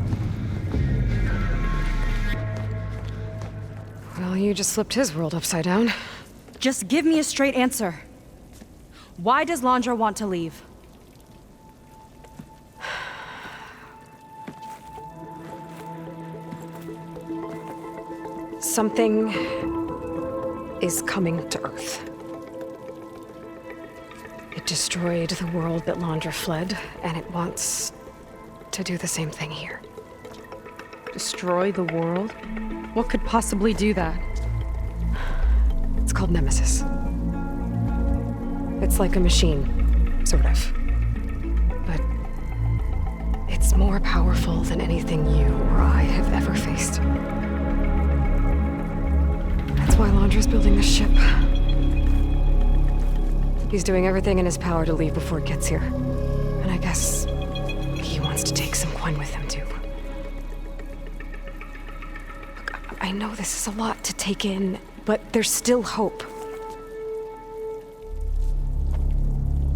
Well, you just flipped his world upside down. Just give me a straight answer. Why does Londra want to leave? Something is coming to Earth. It destroyed the world that Londra fled, and it wants to do the same thing here. Destroy the world? What could possibly do that? It's called Nemesis. It's like a machine, sort of. But it's more powerful than anything you or I have ever faced. That's why Londra's building this ship. He's doing everything in his power to leave before it gets here. And I guess he wants to take some coin with him, too. I know this is a lot to take in, but there's still hope.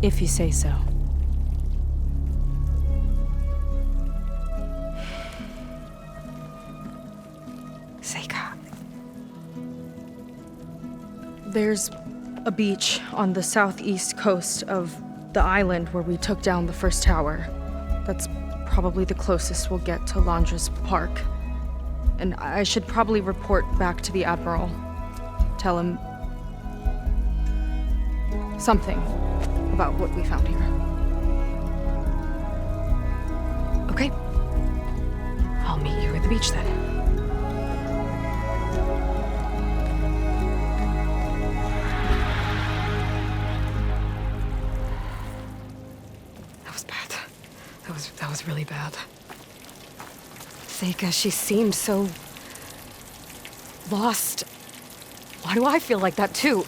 If you say so. Seika. There's a beach on the southeast coast of the island where we took down the first tower. That's probably the closest we'll get to Londra's Park. And I should probably report back to the Admiral. Tell him something about what we found here. Okay. I'll meet you at the beach then. That was bad. That was really bad. Seika, she seemed so lost. Why do I feel like that too?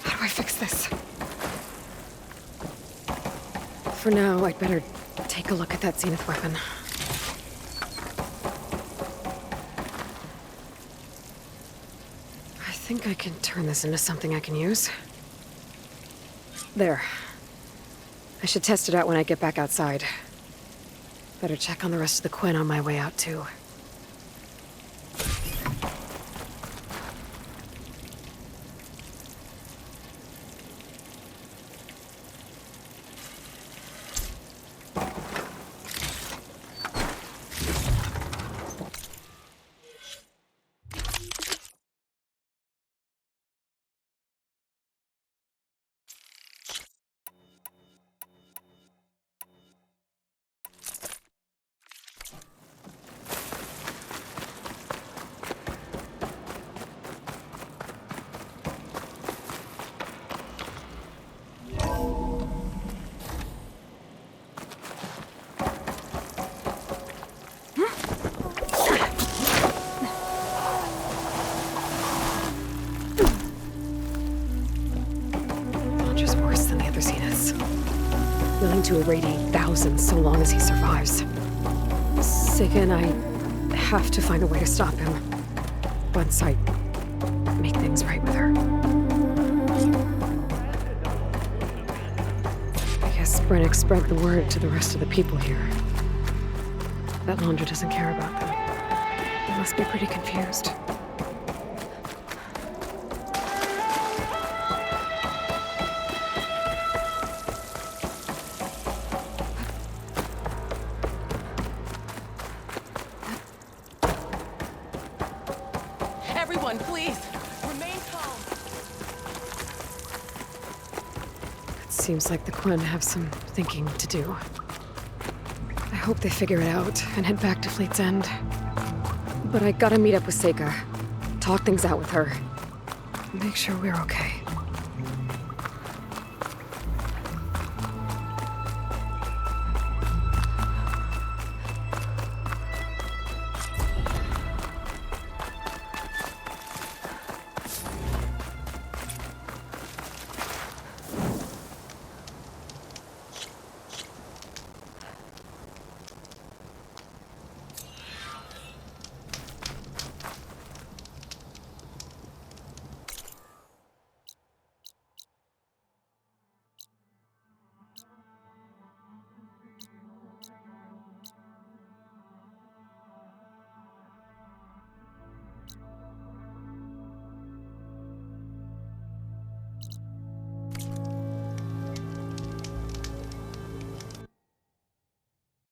How do I fix this? For now, I'd better take a look at that Zenith weapon. I think I can turn this into something I can use. There. I should test it out when I get back outside. Better check on the rest of the Quinn on my way out, too. Willing to irradiate thousands so long as he survives. Seika and I have to find a way to stop him. Once I make things right with her. I guess Brennick spread the word to the rest of the people here. That Londra doesn't care about them. They must be pretty confused. Everyone, please, remain calm. It seems like the Quinn have some thinking to do. I hope they figure it out and head back to Fleet's End. But I gotta meet up with Seika, talk things out with her, make sure we're okay.